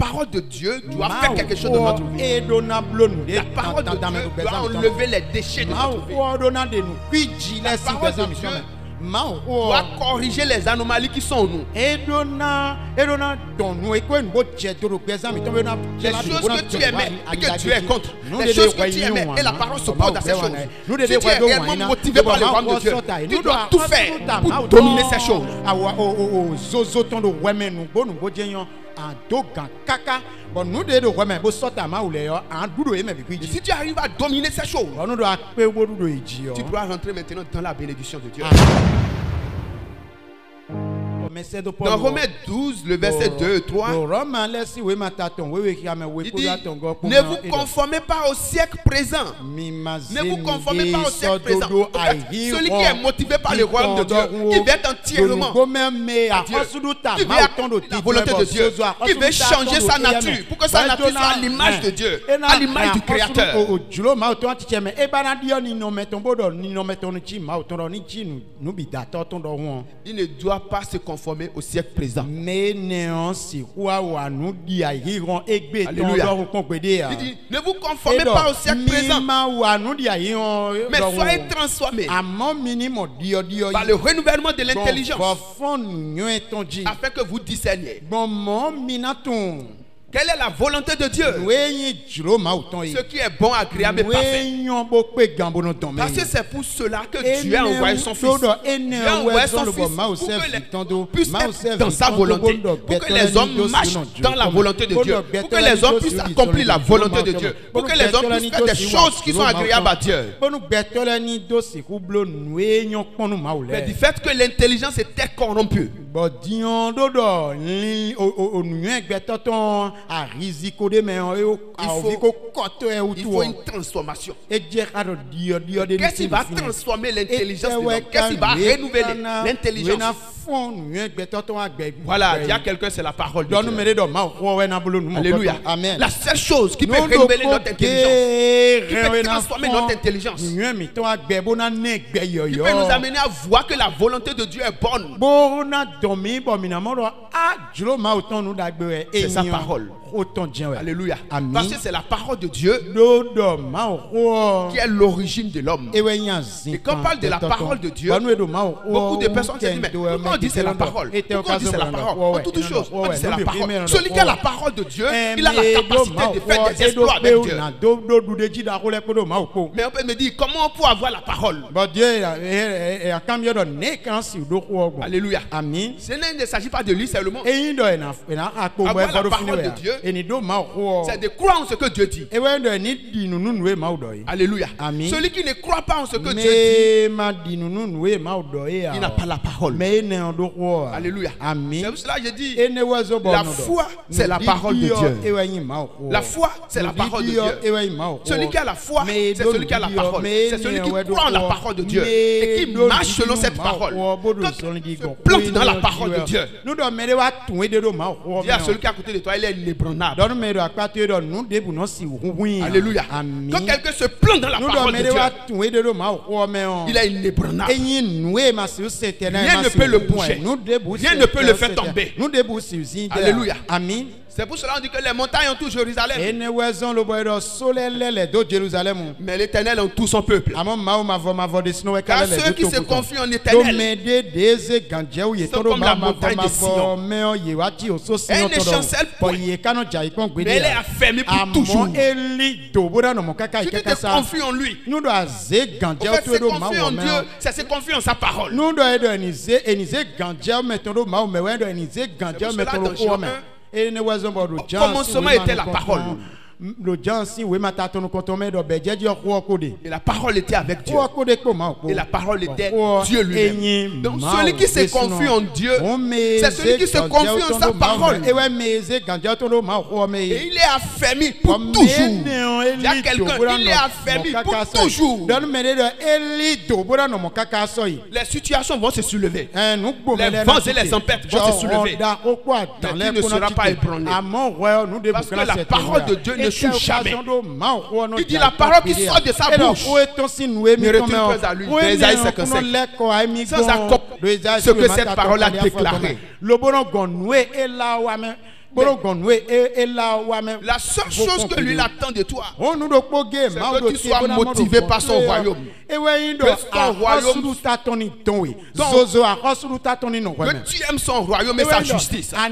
parole de Dieu doit faire quelque chose dans notre vie. La parole de Dieu doit enlever les déchets de notre vie. La parole de Dieu doit corriger les anomalies qui sont en nous. Les choses que tu aimais et que tu es contre. Les choses que tu aimais et la parole s'oppose à ces choses. Si tu es réellement motivé par le royaume de Dieu, tu dois tout faire pour dominer ces choses. Si tu arrives à dominer ces choses, tu dois rentrer maintenant dans la bénédiction de Dieu. Dans Romains 12, le verset 2 et 3, il dit, ne vous conformez pas au siècle présent. Ne vous conformez pas au siècle présent. Celui qui est motivé par le royaume de Dieu, qui veut être entièrement qui veut la volonté de Dieu, qui veut changer sa nature pour que sa nature soit à l'image de Dieu, à l'image du Créateur. Il ne doit pas se conformer au siècle présent. Alléluia. Il dit, ne vous conformez pas au siècle présent, mais soyez transformés par le renouvellement de l'intelligence, afin que vous discerniez quelle est la volonté de Dieu, ce qui est bon, agréable et parfait. Parce que c'est pour cela que Dieu a envoyé son Fils. Dieu a envoyé son Fils pour que les puissent être dans sa volonté, pour que les hommes marchent dans la volonté de Dieu, pour que les hommes puissent accomplir la volonté de Dieu, pour que les hommes puissent faire des choses qui sont agréables à Dieu. Mais du fait que l'intelligence était corrompue, il faut une transformation. Qu'est-ce qui va transformer l'intelligence de l'homme? Qu'est-ce qui va renouveler l'intelligence? Voilà, il y a quelqu'un, c'est la parole de Dieu. Alléluia. Amen. La seule chose qui peut renouveler notre intelligence, qui peut transformer notre intelligence, qui peut nous amener à voir que la volonté de Dieu est bonne, c'est sa parole. Alléluia. Amen. Parce que c'est la parole de Dieu qui est l'origine de l'homme. Et quand on parle de la parole de Dieu, beaucoup de personnes se disent, mais pourquoi on dit c'est la parole? Pourquoi on dit c'est la parole? En toute chose, on dit c'est la parole. Celui qui a la parole de Dieu, il a la capacité de faire des exploits avec Dieu. Mais on peut me dire, comment on peut avoir la parole? Alléluia. Amen. Ce ne s'agit pas de lui seulement. Avoir la parole de Dieu, c'est de croire en ce que Dieu dit. Alléluia. Amen. Celui qui ne croit pas en ce que Dieu dit, il n'a pas la parole. Alléluia. Amen. C'est pour cela que je dis, la foi, c'est la parole de Dieu. La foi, c'est la parole de Dieu. Celui qui a la foi, c'est celui qui a la parole. C'est celui qui croit en la parole de Dieu et qui marche selon cette parole. Quand il se plante dans la parole de Dieu, dis à celui qui est à côté de toi, il est inébranlable. Alléluia. Quand quelqu'un se plante dans la parole de Dieu, il est inébranlable. Rien ne peut le bouger. Rien ne peut le faire tomber. Alléluia. Amen. C'est pour cela qu'on dit que les montagnes entourent Jérusalem, mais l'Éternel entoure son peuple. Car ceux qui se confient en l'Éternel sont comme la montagne de Sion. Elle ne chancelle point, mais elle est affermie pour toujours. Si tu te confies en lui, en fait, se confier en Dieu, c'est se confier en sa parole. C'est pour cela au commencement était la parole. Et la parole était avec Dieu. Et la parole était Dieu lui-même. Donc celui qui se confie en Dieu, c'est celui qui se confie en sa parole. Et il est affermi pour toujours. Il y a quelqu'un, il est affermi pour toujours. Les situations vont se soulever. Les vents et les tempêtes vont se soulever. Mais tu ne seras pas ébranlé. Parce que la parole de Dieu ne choue jamais. Il dit la parole qui sort de sa bouche ne retourne pas à lui. Ésaïe 55. Sans accomplir ce que cette parole a déclaré. La seule chose que lui attend de toi, c'est que tu sois motivé par son royaume. Que son royaume, que tu aimes son royaume et sa justice. Parce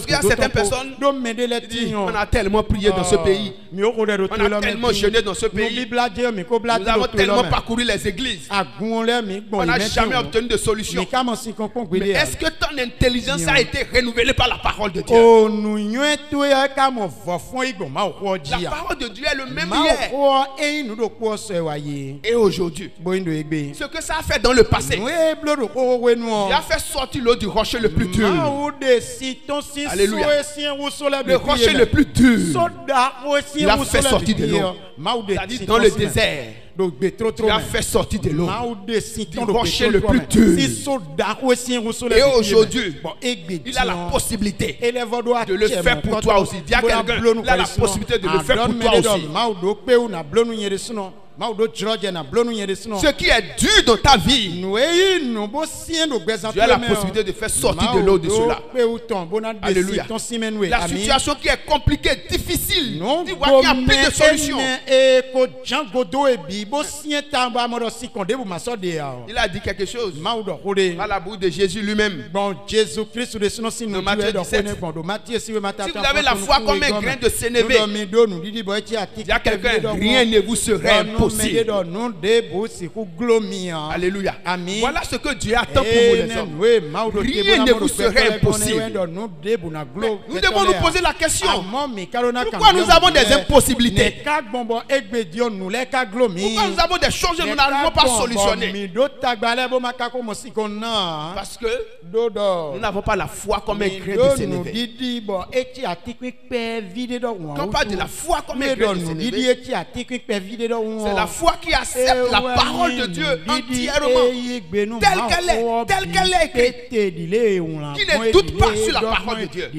qu'il y a certaines personnes qui disent, on a tellement prié dans ce pays, on a tellement jeûné dans ce pays, nous avons tellement parcouru les églises, on n'a jamais obtenu de solution. Mais est-ce que ton intelligence a été renouvelée par la parole de Dieu? La parole de Dieu est le même hier et aujourd'hui. Ce que ça a fait dans le passé, il a fait sortir l'eau du rocher le plus dur. Alléluia. Le rocher le plus dur, il a fait sortir de l'eau. C'est-à-dire dans le désert, il a fait sortir de l'eau du rocher le plus dur. Et aujourd'hui, il a la possibilité de le faire pour toi aussi. Dis à quelqu'un, il a la possibilité de le faire pour toi aussi. Ce qui est dur dans ta vie, tu as la possibilité de faire sortir de l'eau de cela. Alléluia. La situation qui est compliquée, difficile, tu vois qu'il n'y a plus de solution. Il a dit quelque chose à la bouche de Jésus lui-même. Dans Matthieu 17. Si vous avez la foi comme un grain de sénévé, il y a quelqu'un, rien ne vous serait impossible. Alléluia. Voilà ce que Dieu attend pour vous les hommes. Rien ne vous serait impossible. Nous devons nous poser la question. Pourquoi nous avons des impossibilités? Pourquoi nous avons des choses que nous n'arrivons pas à solutionner? Parce que nous n'avons pas la foi comme un grain de sénévé. Quand on parle de la foi comme un grain de sénévé, c'est la foi qui accepte la parole de Dieu entièrement, telle qu'elle est écrite, qui ne doute pas sur la parole de Dieu.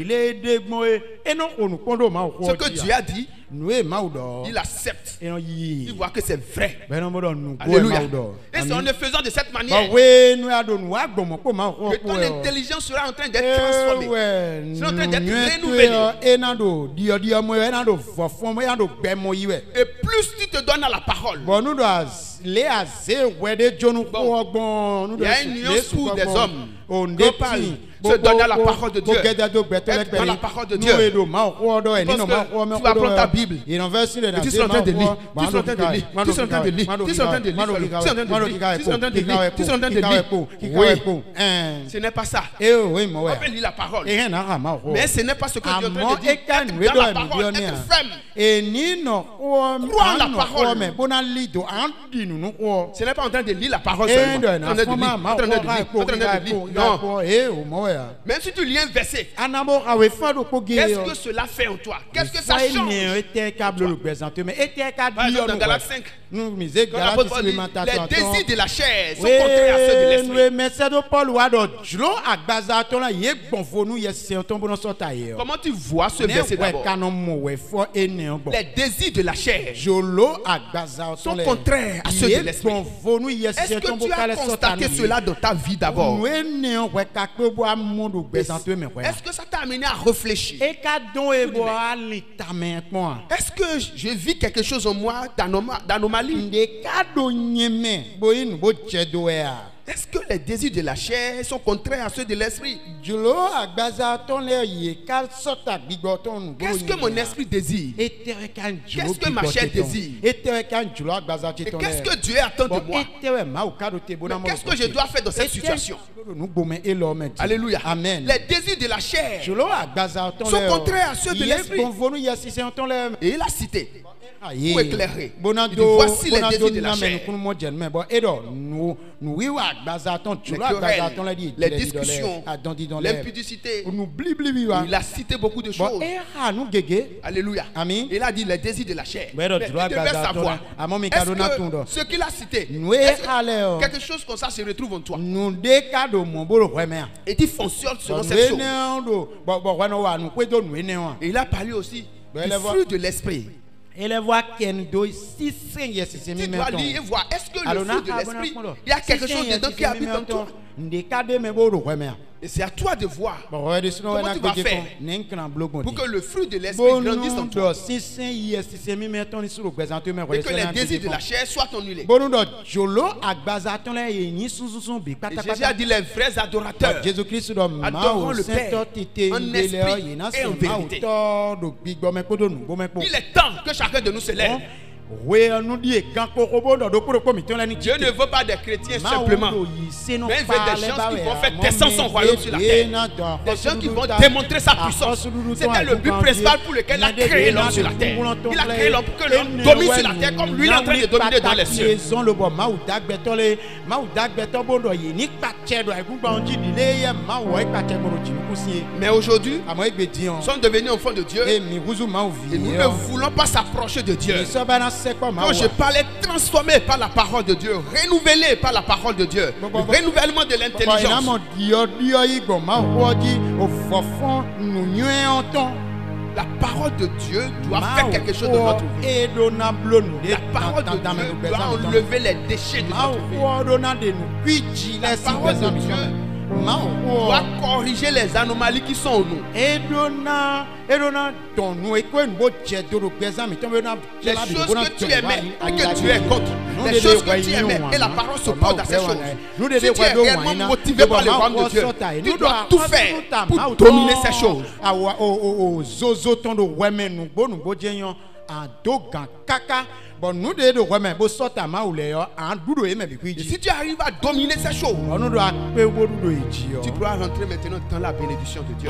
Ce que Dieu a dit, il accepte. Il voit que c'est vrai. Alléluia. Et c'est en le faisant de cette manière que ton intelligence sera en train d'être transformée, sera en train d'être renouvelée. Et plus tu te donnes à la parole, il y a une nuance pour des hommes. Quand parle se donner à la parole de Dieu, être dans la parole de Dieu. Tu vas prendre ta Bible et tu seras en train de lire. Tu seras en train de lire. Tu seras en train de lire. Tu seras en train de lire. Tu seras en train de lire. Tu seras en train de lire. Tu seras en train de lire. Oui. Ce n'est pas ça. On peut lire la parole. Mais ce n'est pas ce que Dieu veut dire. Être dans la parole, être ferme. Croire la parole. Ce n'est pas en train de lire la parole seulement. En train de lire. En train de lire. Non. Même si tu lis un verset, qu'est-ce que cela fait en toi? Qu'est-ce que ça change? Dans Galates 5, les désirs de la chair sont contraires à ceux de l'esprit. Comment tu vois ce verset d'abord? Les désirs de la chair sont contraires à ceux de l'esprit. Est-ce que tu as constaté cela dans ta vie d'abord? Est-ce que ça t'a amené à réfléchir? Est-ce que je vis quelque chose en moi d'anomalie? Est-ce que les désirs de la chair sont contraires à ceux de l'esprit? Qu'est-ce que mon esprit désire? Qu'est-ce que ma chair désire? Et qu'est-ce que Dieu attend de moi? Qu'est-ce que je dois faire dans cette situation? Alléluia. Amen. Les désirs de la chair sont contraires à ceux de l'esprit. Et il a cité pour éclairer. Voici les désirs de la chair. Les discussions, l'impudicité. Il a cité beaucoup de choses. Alléluia. Il a dit les désirs de la chair. Mais il devait savoir, est-ce que ce qu'il a cité, quelque chose comme ça se retrouve en toi? Et il fonctionne selon cette chose. Et il a parlé aussi du fruit de l'esprit. Tu dois lire et voir, est-ce que le fruit de l'esprit, il y a quelque chose dedans qui habite en toi? Et c'est à toi de voir comment tu vas faire pour que le fruit de l'esprit grandisse en toi. Et que les désirs de la chair soient annulés. Et Jésus a dit les vrais adorateurs adoreront le Père en esprit et en vérité. Il est temps que chacun de nous se lève. Dieu ne veut pas des chrétiens simplement, mais il veut des gens qui vont faire descendre son royaume sur la terre, des gens qui vont démontrer sa puissance. C'était le but principal pour lequel il a créé l'homme sur la terre. Il a créé l'homme pour que l'homme domine sur la terre comme lui est en train de dominer dans les cieux. Mais aujourd'hui, nous sommes devenus enfants de Dieu et nous ne voulons pas s'approcher de Dieu. Quand je parlais transformé par la parole de Dieu, renouvelé par la parole de Dieu, le renouvellement de l'intelligence. La parole de Dieu doit faire quelque chose de notre vie. La parole de Dieu doit enlever les déchets de notre vie. La parole de Dieu doit corriger les anomalies qui sont en nous. Les choses que tu aimais et que tu es contre. Les choses que tu aimais et la parole s'oppose à ces choses. Si tu es réellement motivé par le royaume de Dieu, tu dois tout faire pour dominer ces choses. Et si tu arrives à dominer ces choses, tu pourras rentrer maintenant dans la bénédiction de Dieu.